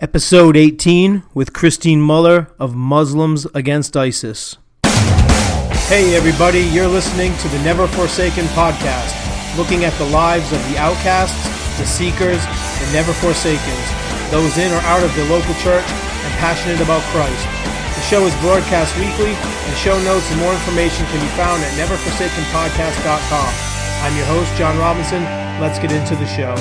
Episode 18 with Christine Muller of Muslims Against ISIS. Hey everybody, you're listening to the Never Forsaken podcast, looking at the lives of the outcasts, the seekers, the never forsakens, those in or out of the local church and passionate about Christ. The show is broadcast weekly, and show notes and more information can be found at neverforsakenpodcast.com. I'm your host, John Robinson. Let's get into the show.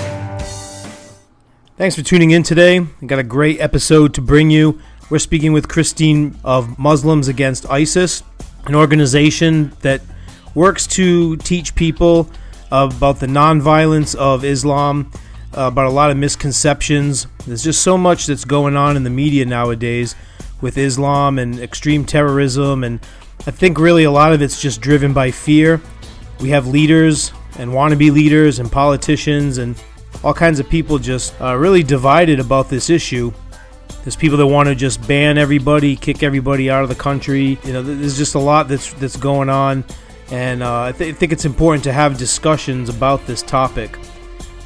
Thanks for tuning in today. I got a great episode to bring you. We're speaking with Christine of Muslims Against ISIS, an organization that works to teach people about the nonviolence of Islam, about a lot of misconceptions. There's just so much that's going on in the media nowadays with Islam and extreme terrorism, and I think really a lot of it's just driven by fear. We have leaders and wannabe leaders and politicians and all kinds of people just really divided about this issue. There's people that want to just ban everybody, kick everybody out of the country. You know, there's just a lot that's going on, and I think it's important to have discussions about this topic.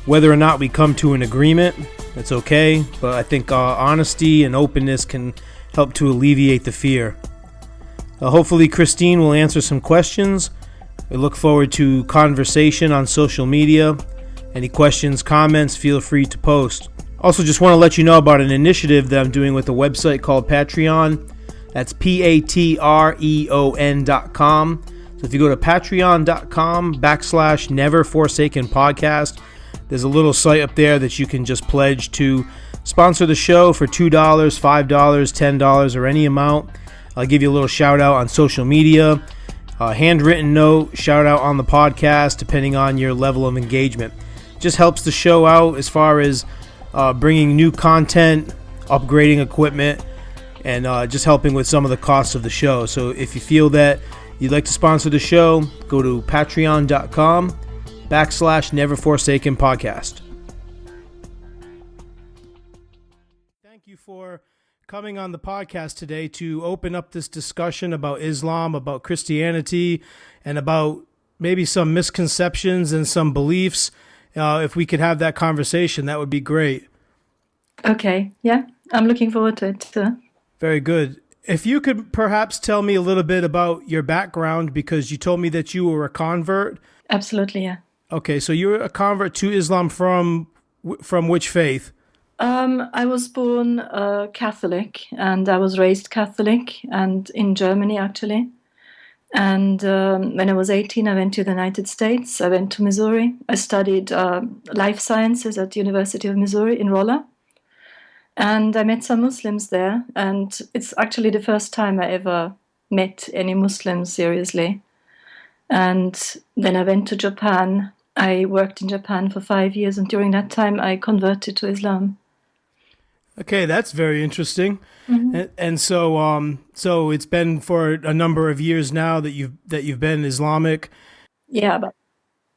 Whether or not we come to an agreement, that's okay, but I think honesty and openness can help to alleviate the fear. Hopefully Christine will answer some questions. We look forward to conversation on social media. Any questions, comments, feel free to post. Also, just want to let you know about an initiative that I'm doing with a website called Patreon. That's patreon.com. So if you go to patreon.com/Never Forsaken Podcast, there's a little site up there that you can just pledge to sponsor the show for $2, $5, $10, or any amount. I'll give you a little shout out on social media, a handwritten note, shout out on the podcast, depending on your level of engagement. Just helps the show out as far as bringing new content, upgrading equipment, and just helping with some of the costs of the show. So if you feel that you'd like to sponsor the show, go to patreon.com/Never Forsaken Podcast. Thank you for coming on the podcast today to open up this discussion about Islam, about Christianity, and about maybe some misconceptions and some beliefs. If we could have that conversation, that would be great. Okay, yeah, I'm looking forward to it. Very good. If you could perhaps tell me a little bit about your background, because you told me that you were a convert. Absolutely, yeah. Okay, so you're a convert to Islam from which faith? I was born Catholic, and I was raised Catholic, and in Germany, actually. And when I was 18, I went to the United States. I went to Missouri. I studied life sciences at the University of Missouri in Rolla. And I met some Muslims there. And it's actually the first time I ever met any Muslims seriously. And then I went to Japan. I worked in Japan for 5 years. And during that time, I converted to Islam. Okay, that's very interesting. Mm-hmm. And so it's been for a number of years now that you've been Islamic. Yeah,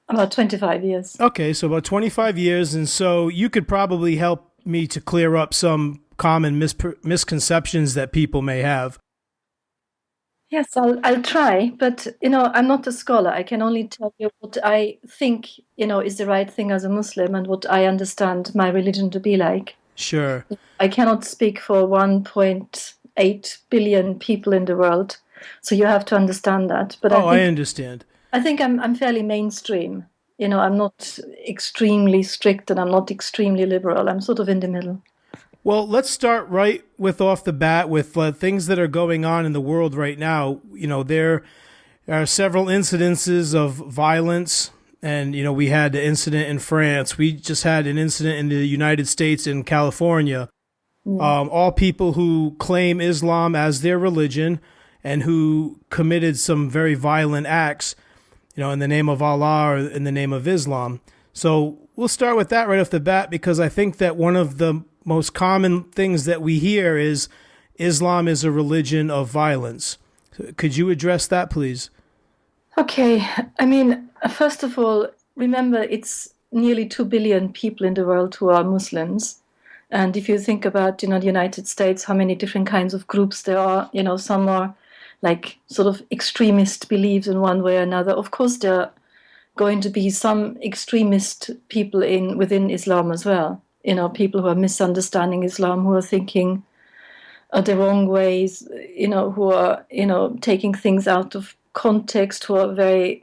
about 25 years. Okay, so about 25 years, and so you could probably help me to clear up some common misconceptions that people may have. Yes, I'll try, but I'm not a scholar. I can only tell you what I think is the right thing as a Muslim and what I understand my religion to be like. Sure. I cannot speak for 1.8 billion people in the world, so you have to understand that. But I understand. I think I'm fairly mainstream. I'm not extremely strict and I'm not extremely liberal. I'm sort of in the middle. Well, let's start right off the bat with things that are going on in the world right now. There are several incidences of violence. And, we had the incident in France. We just had an incident in the United States in California. Yeah. All people who claim Islam as their religion and who committed some very violent acts, in the name of Allah or in the name of Islam. So we'll start with that right off the bat, because I think that one of the most common things that we hear is Islam is a religion of violence. Could you address that, please? Okay. First of all, remember it's nearly 2 billion people in the world who are Muslims. And if you think about, the United States, how many different kinds of groups there are, some are like sort of extremist beliefs in one way or another. Of course, there are going to be some extremist people within Islam as well. people who are misunderstanding Islam, who are thinking the wrong ways, who are, taking things out of context, who are very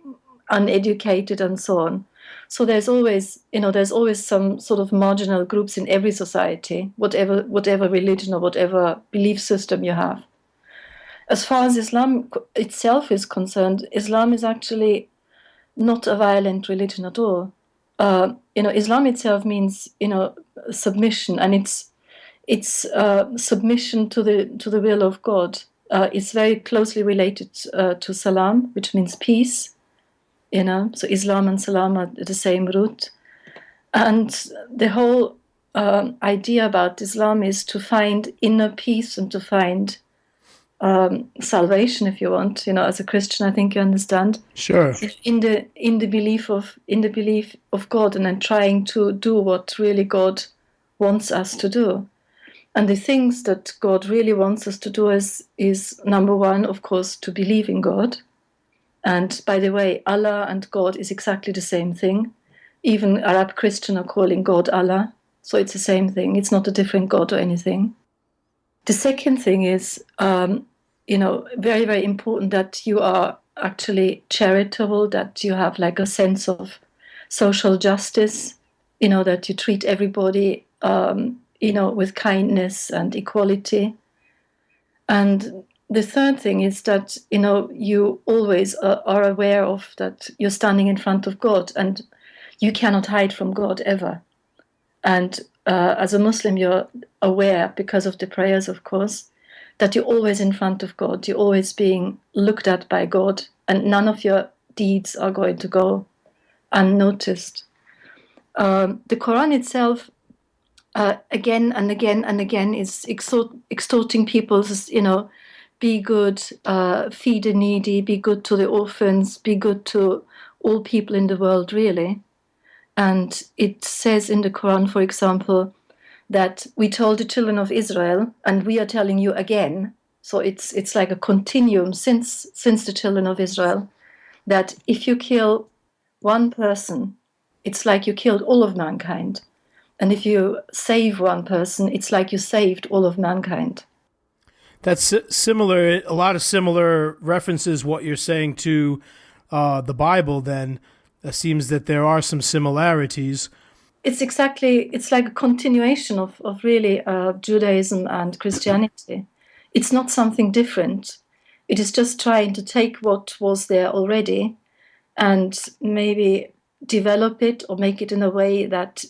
uneducated and so on. So there's always some sort of marginal groups in every society, whatever religion or whatever belief system you have. As far as Islam itself is concerned, Islam is actually not a violent religion at all. Islam itself means, submission, and it's submission to the will of God. It's very closely related to salam, which means peace. So Islam and salam are the same root, and the whole idea about Islam is to find inner peace and to find salvation, if you want. As a Christian, I think you understand. Sure. In the belief of God, and then trying to do what really God wants us to do. And the things that God really wants us to do is number one, of course, to believe in God. And by the way, Allah and God is exactly the same thing. Even Arab Christians are calling God Allah, so it's the same thing. It's not a different God or anything. The second thing is, very, very important that you are actually charitable, that you have like a sense of social justice, that you treat everybody, with kindness and equality. And the third thing is that, you always are aware of that you're standing in front of God and you cannot hide from God ever. And as a Muslim, you're aware, because of the prayers, of course, that you're always in front of God. You're always being looked at by God, and none of your deeds are going to go unnoticed. The Quran itself, again and again and again, is exhorting people, be good, feed the needy, be good to the orphans, be good to all people in the world, really. And it says in the Quran, for example, that we told the children of Israel, and we are telling you again. So it's like a continuum since the children of Israel, that if you kill one person, it's like you killed all of mankind. And if you save one person, it's like you saved all of mankind. That's similar, a lot of similar references, what you're saying to the Bible, then. It seems that there are some similarities. It's like a continuation of really Judaism and Christianity. It's not something different. It is just trying to take what was there already and maybe develop it or make it in a way that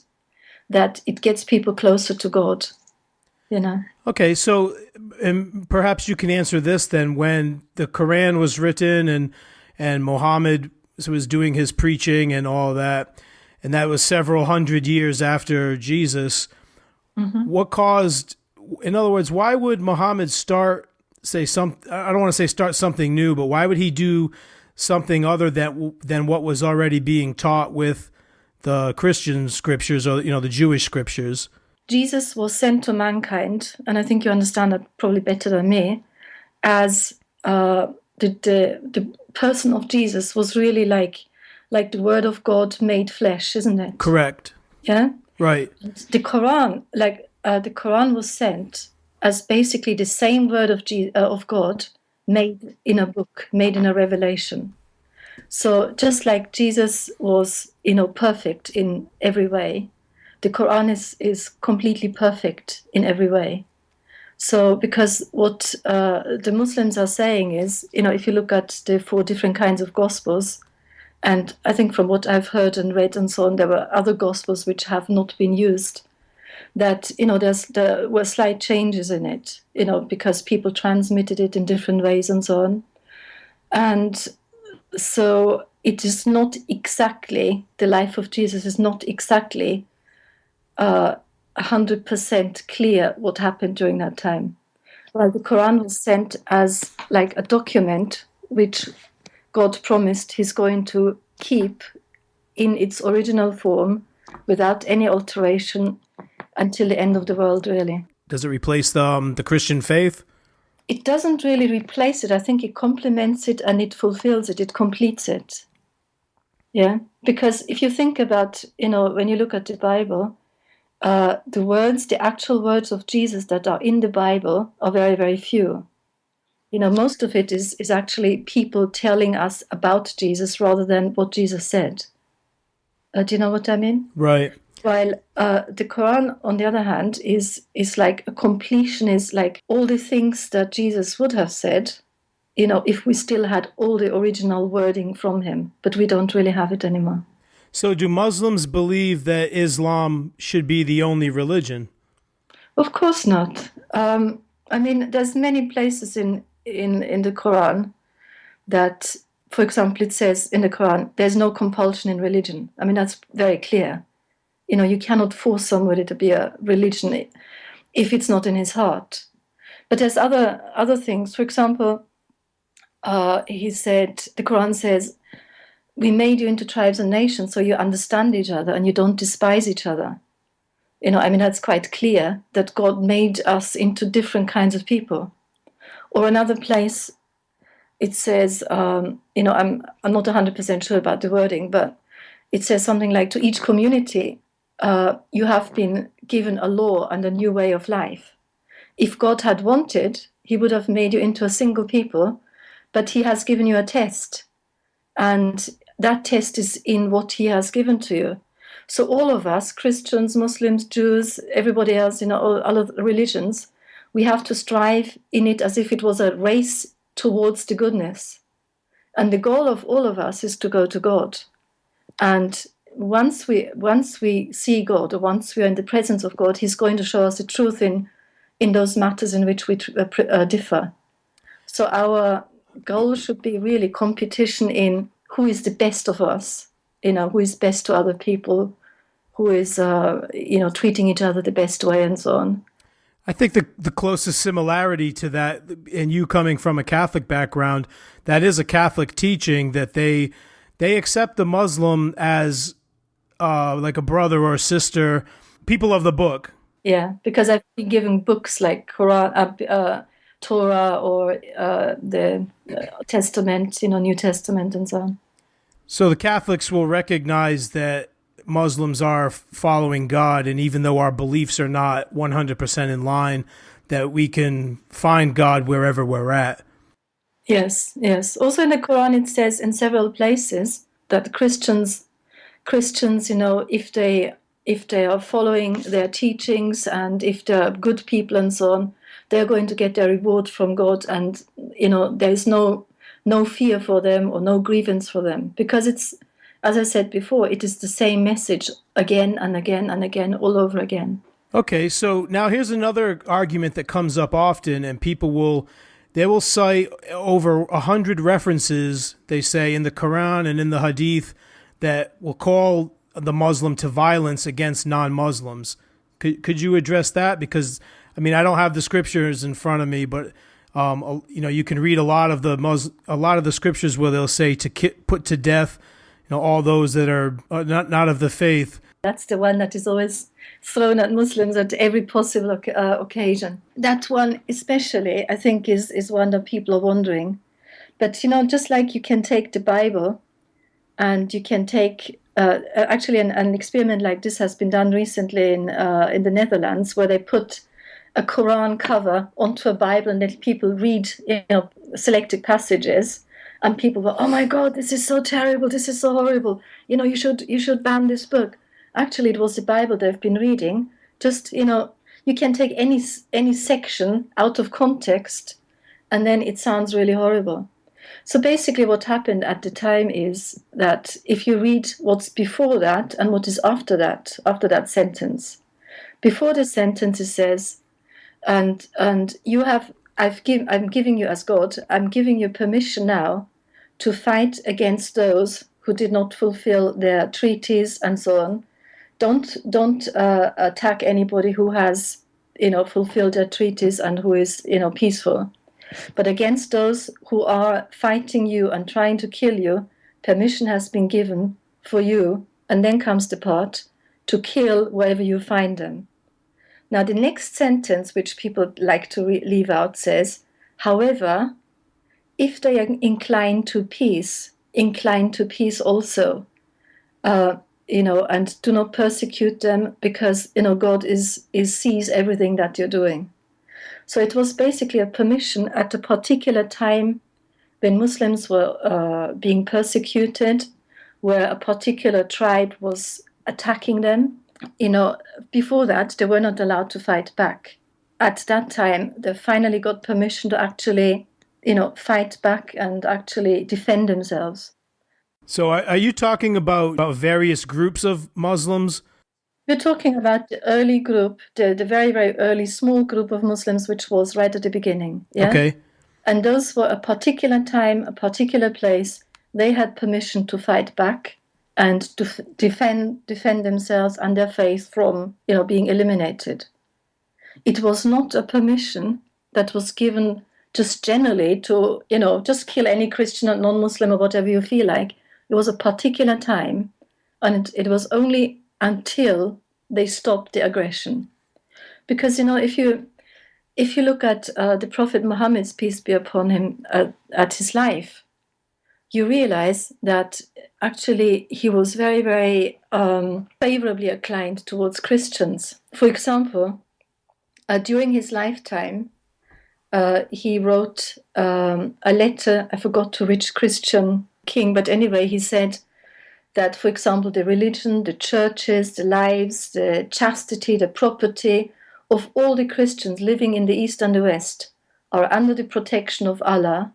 it gets people closer to God, Okay, so perhaps you can answer this then. When the Qu'ran was written and Muhammad was doing his preaching and all that, and that was several hundred years after Jesus, what caused, in other words, why would Muhammad start something new, but why would he do something other than what was already being taught with the Christian scriptures or, the Jewish scriptures? Jesus was sent to mankind, and I think you understand that probably better than me, as the person of Jesus was really like the word of God made flesh, isn't it? Correct. Yeah? Right. The Quran, the Quran was sent as basically the same word of God made in a book, made in a revelation. So just like Jesus was, perfect in every way, the Quran is completely perfect in every way. So because what the Muslims are saying is, if you look at the 4 different kinds of Gospels, and I think from what I've heard and read and so on, there were other Gospels which have not been used, that, there were slight changes in it, because people transmitted it in different ways and so on. And so it is not exactly, the life of Jesus is not exactly 100% clear what happened during that time. Well, the Quran was sent as like a document which God promised he's going to keep in its original form without any alteration until the end of the world, really. Does it replace the Christian faith? It doesn't really replace it. I think it complements it and it fulfills it. It completes it. Yeah, because if you think about, when you look at the Bible, the actual words of Jesus that are in the Bible are very, very few. Most of it is actually people telling us about Jesus rather than what Jesus said. Do you know what I mean? Right. While the Quran, on the other hand, is like a completion, is like all the things that Jesus would have said, if we still had all the original wording from him, but we don't really have it anymore. So do Muslims believe that Islam should be the only religion? Of course not. There's many places in the Quran that, for example, it says in the Quran, there's no compulsion in religion. That's very clear. You cannot force somebody to be a religion if it's not in his heart. But there's other things. For example, the Quran says, we made you into tribes and nations so you understand each other and you don't despise each other. That's quite clear that God made us into different kinds of people. Or another place, it says, I'm not 100% sure about the wording, but it says something like, to each community, you have been given a law and a new way of life. If God had wanted, he would have made you into a single people, but he has given you a test. And that test is in what he has given to you. So all of us, Christians, Muslims, Jews, everybody else, all other religions, we have to strive in it as if it was a race towards the goodness. And the goal of all of us is to go to God. And once we see God, or once we are in the presence of God, he's going to show us the truth in those matters in which we differ. So our goal should be really competition in who is the best of us, who is best to other people, who is, treating each other the best way and so on. I think the closest similarity to that, and you coming from a Catholic background, that is a Catholic teaching that they accept the Muslim as like a brother or a sister, people of the book. Yeah, because I've been given books like Quran, Torah, or the Testament, New Testament and so on. So the Catholics will recognize that Muslims are following God, and even though our beliefs are not 100% in line, that we can find God wherever we're at. Yes. Also in the Quran, it says in several places that Christians, if they are following their teachings and if they're good people and so on, they're going to get their reward from God, and there is no fear for them or no grievance for them, because it's, as I said before, it is the same message again and again and again, all over again. Okay, so now here's another argument that comes up often, and people will cite over 100 references, they say, in the Quran and in the Hadith that will call the Muslim to violence against non-Muslims. Could you address that? Because I don't have the scriptures in front of me, but you can read a lot of the scriptures where they'll say to put to death, all those that are not of the faith. That's the one that is always thrown at Muslims at every possible occasion. That one especially, I think, is one that people are wondering. But, just like you can take the Bible and you can take, actually an experiment like this has been done recently in the Netherlands, where they put a Quran cover onto a Bible and let people read, selected passages. And people were, oh my God, this is so terrible, this is so horrible. You should ban this book. Actually, it was the Bible they've been reading. Just, you can take any section out of context, and then it sounds really horrible. So basically what happened at the time is that if you read what's before that and what is after that sentence, before the sentence it says, and I'm giving you, as God, I'm giving you permission now to fight against those who did not fulfill their treaties and so on. Don't attack anybody who has, fulfilled their treaties and who is, peaceful. But against those who are fighting you and trying to kill you, permission has been given for you, and then comes the part, to kill wherever you find them. Now, the next sentence, which people like to leave out, says, however, if they are inclined to peace also. and do not persecute them because, God sees everything that you're doing. So it was basically a permission at a particular time when Muslims were being persecuted, where a particular tribe was attacking them. Before that, they were not allowed to fight back. At that time, they finally got permission to actually, fight back and actually defend themselves. So are you talking about various groups of Muslims? We're talking about the early group, the very, very early small group of Muslims, which was right at the beginning. Yeah? Okay. And those were a particular time, a particular place. They had permission to fight back and to defend themselves and their faith from, being eliminated. It was not a permission that was given just generally to, just kill any Christian or non-Muslim or whatever you feel like. It was a particular time, and it was only until they stopped the aggression. Because, if you look at the Prophet Muhammad's, peace be upon him, at his life, you realize that actually he was very, very favorably inclined towards Christians. For example, during his lifetime, he wrote a letter, I forgot to which Christian king, but anyway, he said that, for example, the religion, the churches, the lives, the chastity, the property of all the Christians living in the East and the West are under the protection of Allah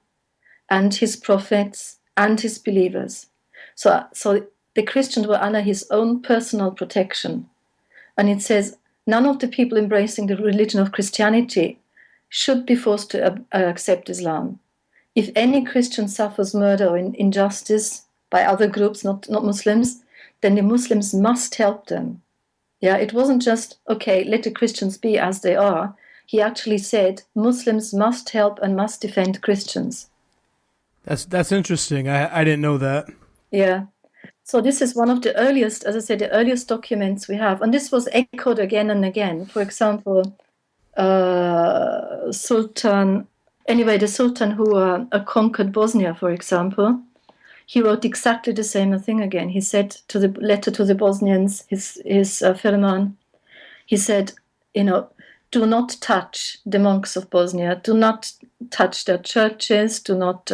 and his prophets and his believers. So the Christians were under his own personal protection. And it says, none of the people embracing the religion of Christianity should be forced to accept Islam. If any Christian suffers murder or injustice by other groups, not Muslims, then the Muslims must help them. Yeah, it wasn't just, okay, let the Christians be as they are. He actually said Muslims must help and must defend Christians. That's interesting. I didn't know that. Yeah. So this is one of the earliest, as I said, the earliest documents we have. And this was echoed again and again. For example, the Sultan who conquered Bosnia, for example, he wrote exactly the same thing again. He said to the letter to the Bosnians, his Firman, he said, do not touch the monks of Bosnia, do not touch their churches, do not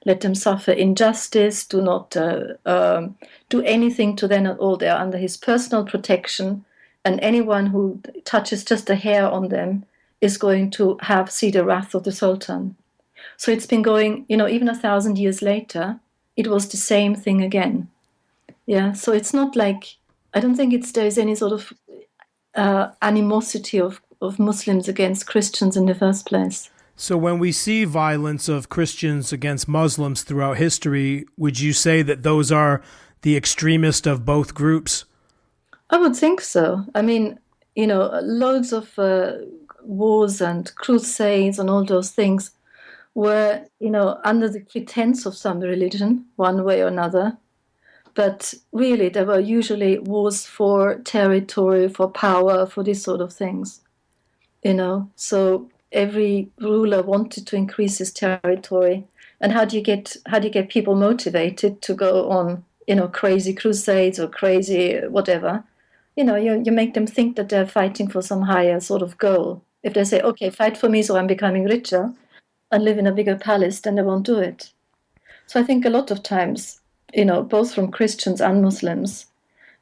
let them suffer injustice, do not do anything to them at all. They are under his personal protection, and anyone who touches just a hair on them is going to see the wrath of the Sultan. So it's been going, even 1,000 years later, it was the same thing again. Yeah, so it's not like, I don't think there's any sort of animosity of Muslims against Christians in the first place. So when we see violence of Christians against Muslims throughout history, would you say that those are the extremists of both groups? I would think so. I mean, loads of wars and crusades and all those things were, under the pretense of some religion, one way or another. But really, there were usually wars for territory, for power, for these sort of things. So every ruler wanted to increase his territory. And how do you get people motivated to go on, crazy crusades or crazy whatever? You make them think that they're fighting for some higher sort of goal. If they say, okay, fight for me so I'm becoming richer and live in a bigger palace, then they won't do it. So I think a lot of times, both from Christians and Muslims,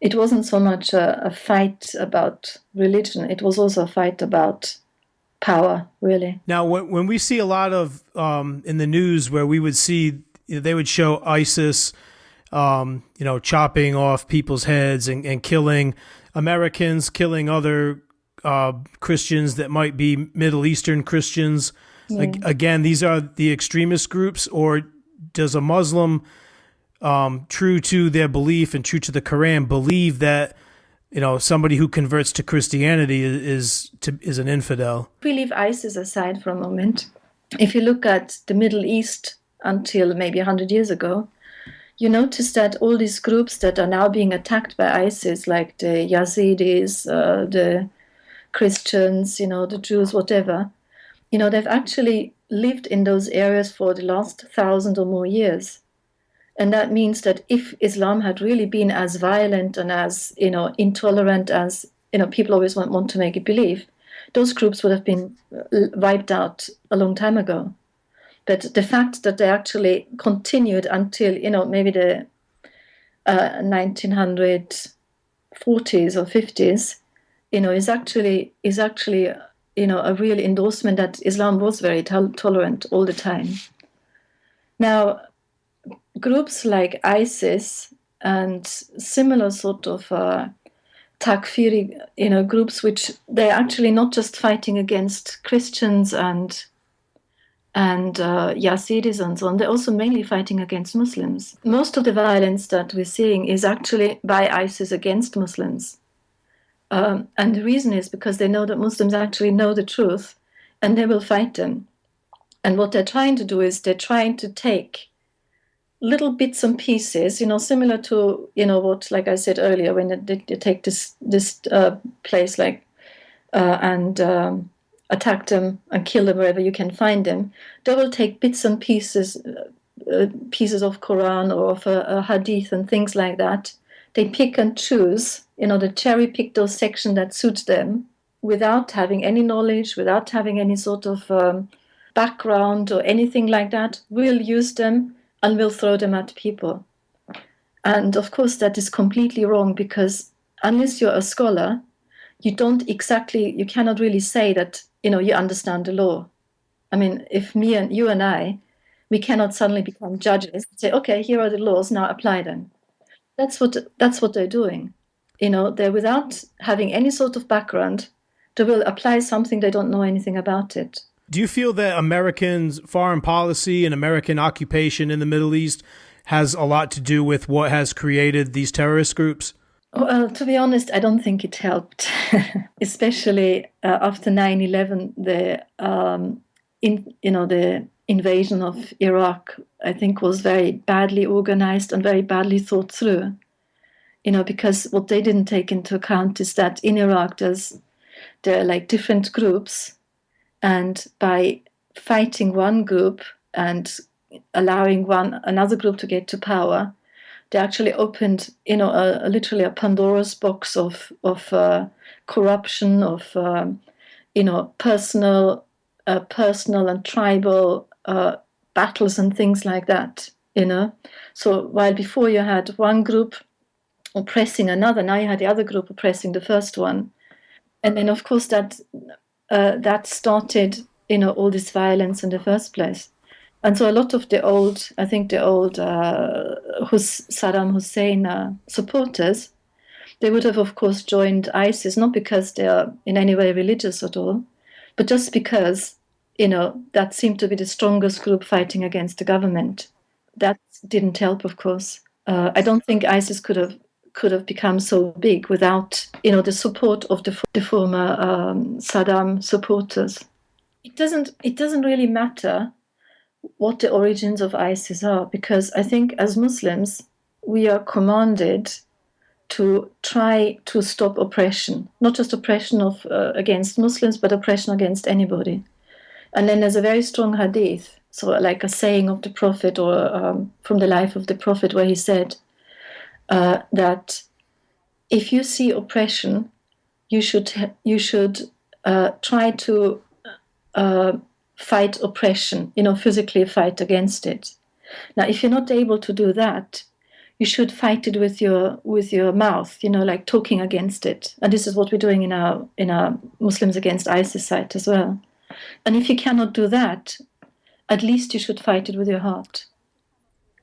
it wasn't so much a fight about religion, it was also a fight about power, really. Now, when we see a lot of in the news where we would see, they would show ISIS, chopping off people's heads and killing Americans, killing other Christians that might be Middle Eastern Christians. Yeah. Again, these are the extremist groups, or does a Muslim, true to their belief and true to the Qu'ran, believe that somebody who converts to Christianity is an infidel? If we leave ISIS aside for a moment, if you look at the Middle East until maybe 100 years ago, you notice that all these groups that are now being attacked by ISIS, like the Yazidis, the Christians, the Jews, whatever, they've actually lived in those areas for the last 1,000 or more years. And that means that if Islam had really been as violent and as, intolerant as, people always want to make it believe, those groups would have been wiped out a long time ago. But the fact that they actually continued until, maybe the 1940s or 50s, is actually, a real endorsement that Islam was very tolerant all the time. Now, groups like ISIS and similar sort of Takfiri, groups, which they're actually not just fighting against Christians and Yazidis and so on, they're also mainly fighting against Muslims. Most of the violence that we're seeing is actually by ISIS against Muslims. And the reason is because they know that Muslims actually know the truth and they will fight them. And what they're trying to do is they're trying to take little bits and pieces, similar to, what, like I said earlier, when they take this place and attack them and kill them wherever you can find them, they will take bits and pieces of Quran or of a hadith and things like that. They pick and choose, they cherry pick those sections that suit them without having any knowledge, without having any sort of background or anything like that. We'll use them and we'll throw them at people. And of course, that is completely wrong, because unless you're a scholar, you cannot really say that, you understand the law. I mean, if me and you and I, we cannot suddenly become judges and say, okay, here are the laws, now apply them. That's what they're doing. They're, without having any sort of background, they will apply something they don't know anything about it. Do you feel that Americans' foreign policy and American occupation in the Middle East has a lot to do with what has created these terrorist groups? Well, to be honest, I don't think it helped, especially after 9/11. The invasion of Iraq, I think, was very badly organized and very badly thought through. Because what they didn't take into account is that in Iraq there are like different groups, and by fighting one group and allowing another group to get to power, they actually opened, literally a Pandora's box of corruption, of personal and tribal battles and things like that. So while before you had one group oppressing another, now you had the other group oppressing the first one, and then of course that started, all this violence in the first place. And so a lot of the old Saddam Hussein supporters, they would have, of course, joined ISIS, not because they are in any way religious at all, but just because, that seemed to be the strongest group fighting against the government. That didn't help, of course. I don't think ISIS could have become so big without, the support of the former Saddam supporters. It doesn't really matter what the origins of ISIS are, because I think as Muslims, we are commanded to try to stop oppression, not just oppression against Muslims, but oppression against anybody. And then there's a very strong hadith, so like a saying of the Prophet, or from the life of the Prophet, where he said that if you see oppression, you should try to fight oppression, physically fight against it. Now, if you're not able to do that, you should fight it with your mouth, like talking against it. And this is what we're doing in our Muslims Against ISIS site as well. And if you cannot do that, at least you should fight it with your heart.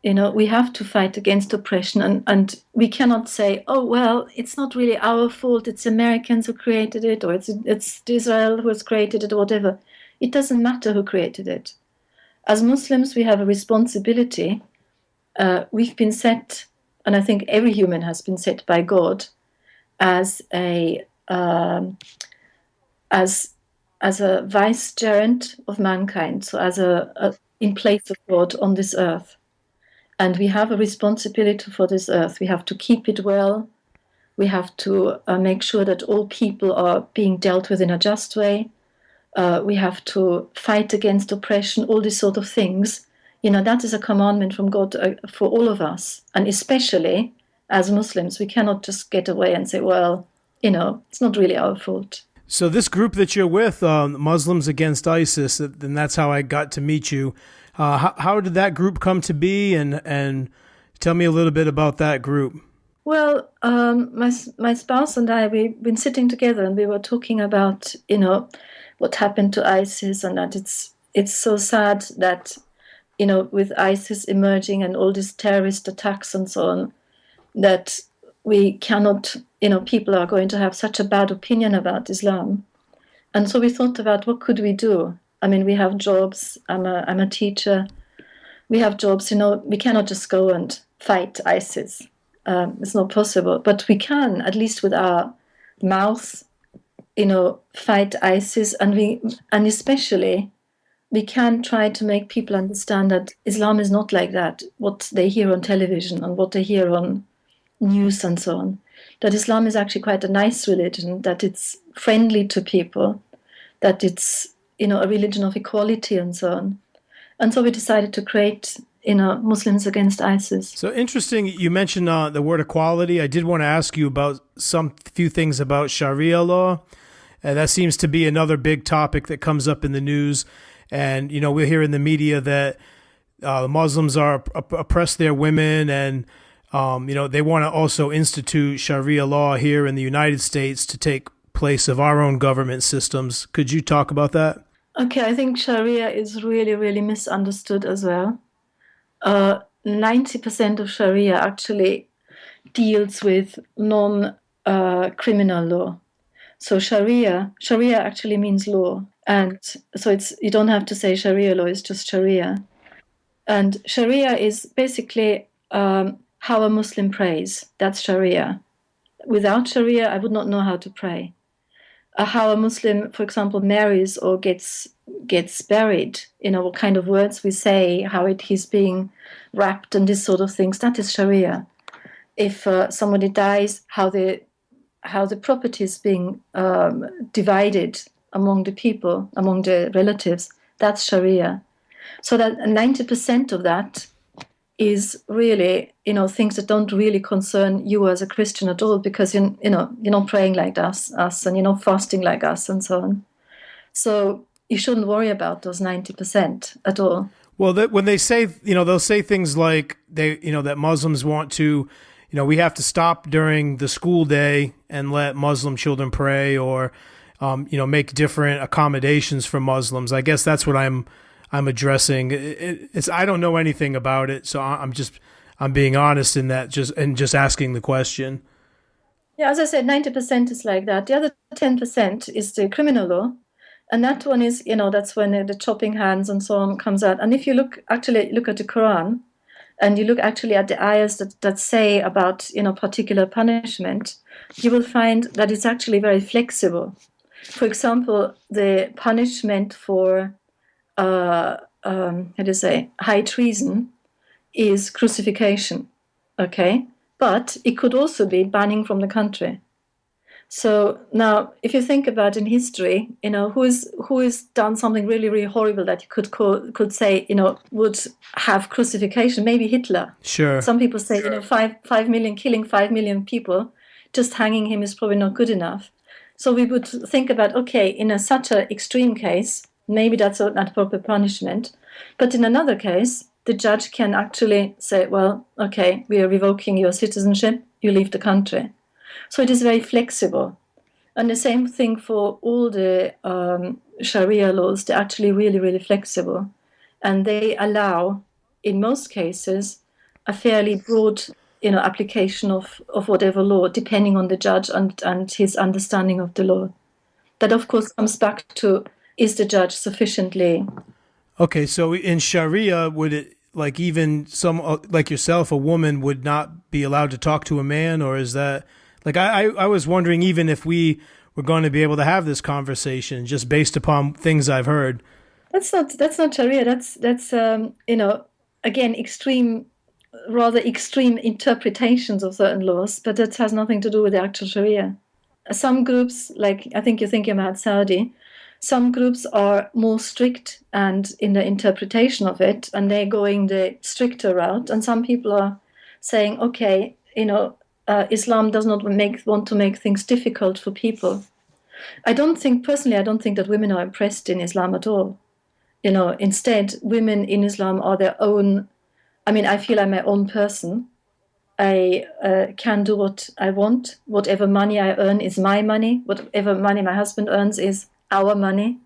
We have to fight against oppression, and we cannot say, oh, well, it's not really our fault, it's Americans who created it, or it's Israel who has created it, or whatever. It doesn't matter who created it. As Muslims, we have a responsibility. We've been set, and I think every human has been set by God as a vicegerent of mankind, so as in place of God on this earth. And we have a responsibility for this earth. We have to keep it well. We have to make sure that all people are being dealt with in a just way. We have to fight against oppression, all these sort of things, That is a commandment from God for all of us. And especially as Muslims, we cannot just get away and say, well, it's not really our fault. So this group that you're with, Muslims Against ISIS, and that's how I got to meet you. How did that group come to be? And tell me a little bit about that group. Well, my spouse and I, we've been sitting together and we were talking about, what happened to ISIS, and that it's so sad that, with ISIS emerging and all these terrorist attacks and so on, that we cannot, people are going to have such a bad opinion about Islam. And so we thought about what could we do? I mean, we have jobs. I'm a teacher. We have jobs, we cannot just go and fight ISIS. It's not possible. But we can, at least with our mouth, fight ISIS. And especially, we can try to make people understand that Islam is not like that, what they hear on television and what they hear on news and so on. That Islam is actually quite a nice religion, that it's friendly to people, that it's, a religion of equality and so on. And so we decided to create, Muslims Against ISIS. So interesting. You mentioned the word equality. I did want to ask you about few things about Sharia law. And that seems to be another big topic that comes up in the news. And, we hear in the media that Muslims are oppress their women, and, they want to also institute Sharia law here in the United States to take place of our own government systems. Could you talk about that? Okay, I think Sharia is really, really misunderstood as well. 90% of Sharia actually deals with non-criminal law. So Sharia actually means law. And so you don't have to say Sharia law, it's just Sharia. And Sharia is basically how a Muslim prays. That's Sharia. Without Sharia, I would not know how to pray. How a Muslim, for example, marries or gets buried, what kind of words we say, how he's being wrapped and this sort of things, that is Sharia. If somebody dies, how the property is being divided among the people, among the relatives, that's Sharia. So that 90% of that is really, things that don't really concern you as a Christian at all, because you're not praying like us, and you're not fasting like us, and so on. So you shouldn't worry about those 90% at all. Well, when they say, they'll say things like that Muslims want to, we have to stop during the school day and let Muslim children pray, or, make different accommodations for Muslims. I guess that's what I'm addressing. I don't know anything about it, so I'm being honest in that, just asking the question. Yeah, as I said, 90% is like that. The other 10% is the criminal law, and that one is, that's when the chopping hands and so on comes out. And if you look at the Quran, and you look actually at the ayahs that say about particular punishment, you will find that it's actually very flexible. For example, the punishment for high treason is crucifixion, okay? But it could also be banning from the country. So now, if you think about in history, who has done something really, really horrible that you could say, would have crucifixion? Maybe Hitler. Sure. Some people say, 5 million, killing 5 million people, just hanging him is probably not good enough. So we would think about, okay, in such an extreme case, maybe that's not proper punishment. But in another case, the judge can actually say, well, okay, we are revoking your citizenship, you leave the country. So it is very flexible. And the same thing for all the Sharia laws, they're actually really, really flexible. And they allow, in most cases, a fairly broad application of whatever law, depending on the judge and his understanding of the law. That, of course, comes back to, is the judge sufficiently... Okay, so in Sharia, would it, like even some, like yourself, a woman would not be allowed to talk to a man, or is that... Like, I was wondering, even if we were going to be able to have this conversation, just based upon things I've heard. That's not Sharia. That's again, rather extreme interpretations of certain laws, but that has nothing to do with the actual Sharia. Some groups, like I think you're thinking about Saudi, Some groups are more strict and in the interpretation of it, and they're going the stricter route. And some people are saying, okay, Islam does not want to make things difficult for people. I don't think that women are oppressed in Islam at all. Instead, women in Islam are their own. I mean, I feel I'm my own person. I can do what I want. Whatever money I earn is my money. Whatever money my husband earns is our money.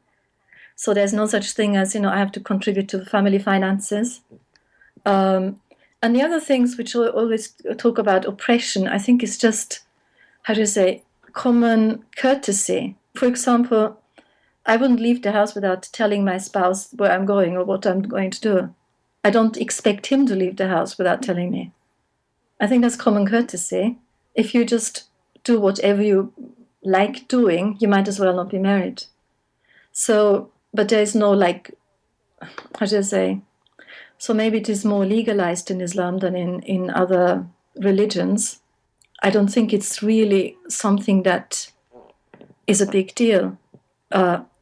So there's no such thing as, I have to contribute to the family finances. And the other things which I always talk about oppression, I think is just, how do you say, common courtesy. For example, I wouldn't leave the house without telling my spouse where I'm going or what I'm going to do. I don't expect him to leave the house without telling me. I think that's common courtesy. If you just do whatever you like doing, you might as well not be married. So, but there's no how do you say? So maybe it is more legalized in Islam than in other religions. I don't think it's really something that is a big deal.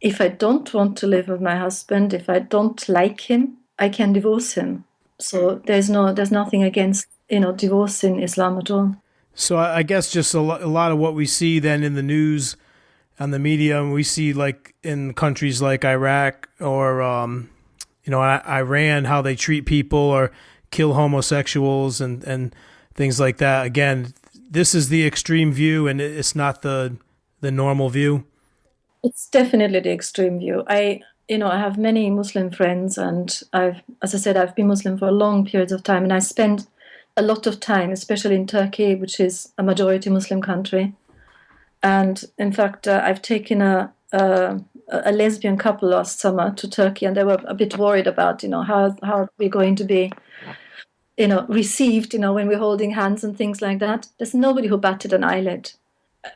If I don't want to live with my husband, if I don't like him, I can divorce him. So there's nothing against divorce in Islam at all. So I guess just a lot of what we see then in the news, on the media, and we see like in countries like Iraq or Iran, how they treat people or kill homosexuals and things like that. Again, this is the extreme view, and it's not the normal view. It's definitely the extreme view. I have many Muslim friends, and as I said, I've been Muslim for a long period of time, and I spend a lot of time, especially in Turkey, which is a majority Muslim country. And in fact, I've taken a lesbian couple last summer to Turkey, and they were a bit worried about, how we're going to be, received, when we're holding hands and things like that. There's nobody who batted an eyelid.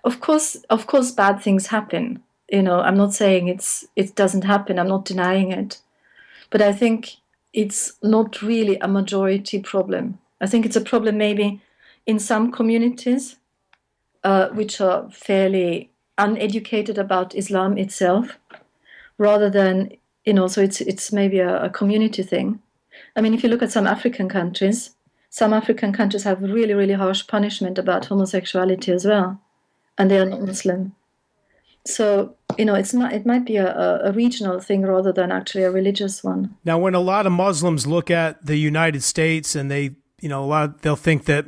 Of course, bad things happen. I'm not saying it doesn't happen. I'm not denying it, but I think it's not really a majority problem. I think it's a problem maybe in some communities, which are fairly uneducated about Islam itself, rather than, so it's maybe a community thing. I mean, if you look at some African countries have really, really harsh punishment about homosexuality as well, and they are not Muslim. So, it might be a regional thing rather than actually a religious one. Now, when a lot of Muslims look at the United States and they'll think that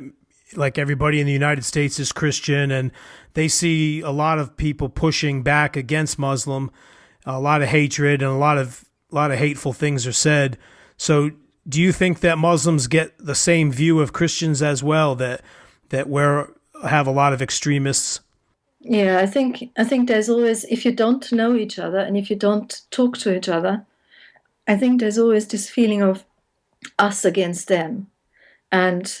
like everybody in the United States is Christian, and they see a lot of people pushing back against Muslim, a lot of hatred, and a lot of hateful things are said. So do you think that Muslims get the same view of Christians as well, that we have a lot of extremists? Yeah, I think there's always, if you don't know each other and if you don't talk to each other, I think there's always this feeling of us against them. And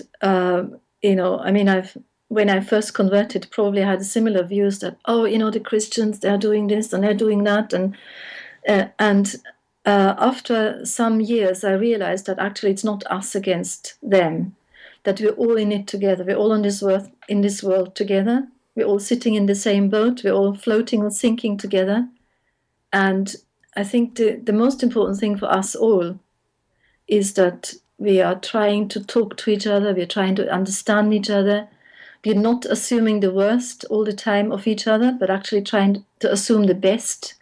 when I first converted, probably I had similar views that, the Christians, they're doing this and they're doing that. And after some years, I realized that actually it's not us against them, that we're all in it together. We're all in this world together. We're all sitting in the same boat. We're all floating or sinking together. And I think the most important thing for us all is that we are trying to talk to each other. We're trying to understand each other. We're not assuming the worst all the time of each other, but actually trying to assume the best.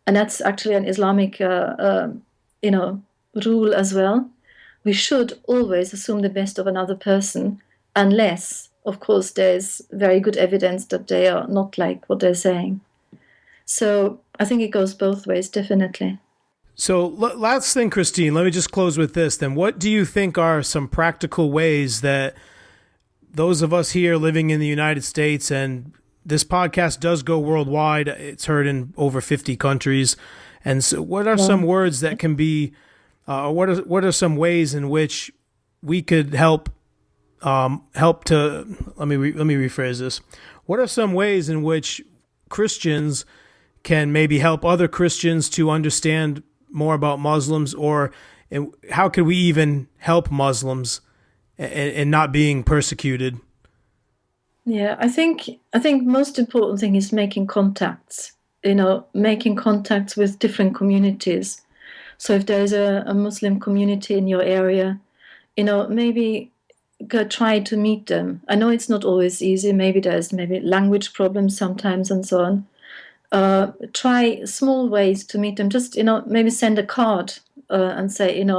And that's actually an Islamic, rule as well. We should always assume the best of another person, unless, of course, there's very good evidence that they are not like what they're saying. So I think it goes both ways, definitely. So last thing, Christine, let me just close with this then. What do you think are some practical ways that those of us here living in the United States, and this podcast does go worldwide, it's heard in over 50 countries, and so what are some words that can be, what are some ways in which we could help to, let me rephrase this. What are some ways in which Christians can maybe help other Christians to understand more about Muslims, or how could we even help Muslims and not being persecuted? Yeah, I think most important thing is making contacts. making contacts with different communities. So if there is a Muslim community in your area, maybe try to meet them. I know it's not always easy. Maybe there's language problems sometimes and so on. Try small ways to meet them. Just, maybe send a card and say, we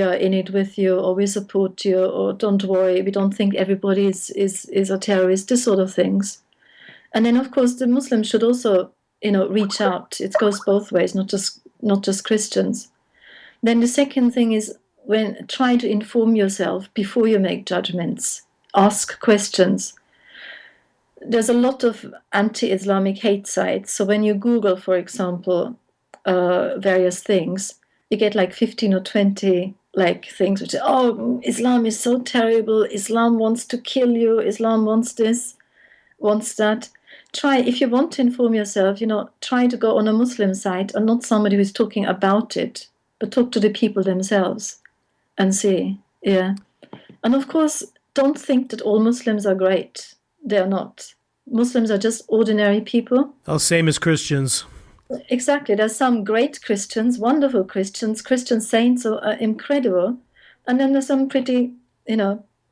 are in it with you, or we support you, or don't worry, we don't think everybody is a terrorist, this sort of things. And then, of course, the Muslims should also, reach out. It goes both ways, not just Christians. Then the second thing is, try to inform yourself before you make judgments. Ask questions. There's a lot of anti-Islamic hate sites. So when you Google, for example, various things, you get like 15 or 20 things which say, oh, Islam is so terrible, Islam wants to kill you, Islam wants this, wants that. Try, if you want to inform yourself, try to go on a Muslim site and not somebody who's talking about it, but talk to the people themselves and see. Yeah. And of course, don't think that all Muslims are great. They're not. Muslims are just ordinary people. Oh, same as Christians. Exactly. There's some great Christians, wonderful Christians, Christian saints are incredible. And then there's some pretty,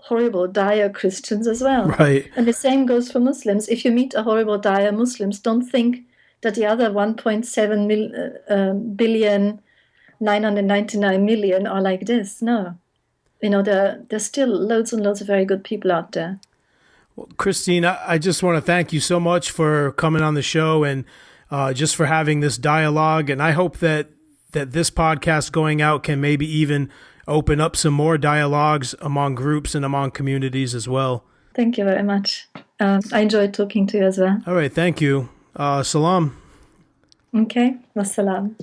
horrible, dire Christians as well. Right. And the same goes for Muslims. If you meet a horrible, dire Muslims, don't think that the other 1.7 billion, 999 million are like this. No. There's still loads and loads of very good people out there. Well, Christine, I just want to thank you so much for coming on the show and just for having this dialogue. And I hope that this podcast going out can maybe even open up some more dialogues among groups and among communities as well. Thank you very much. I enjoyed talking to you as well. All right. Thank you. Salam. Okay. Wassalam.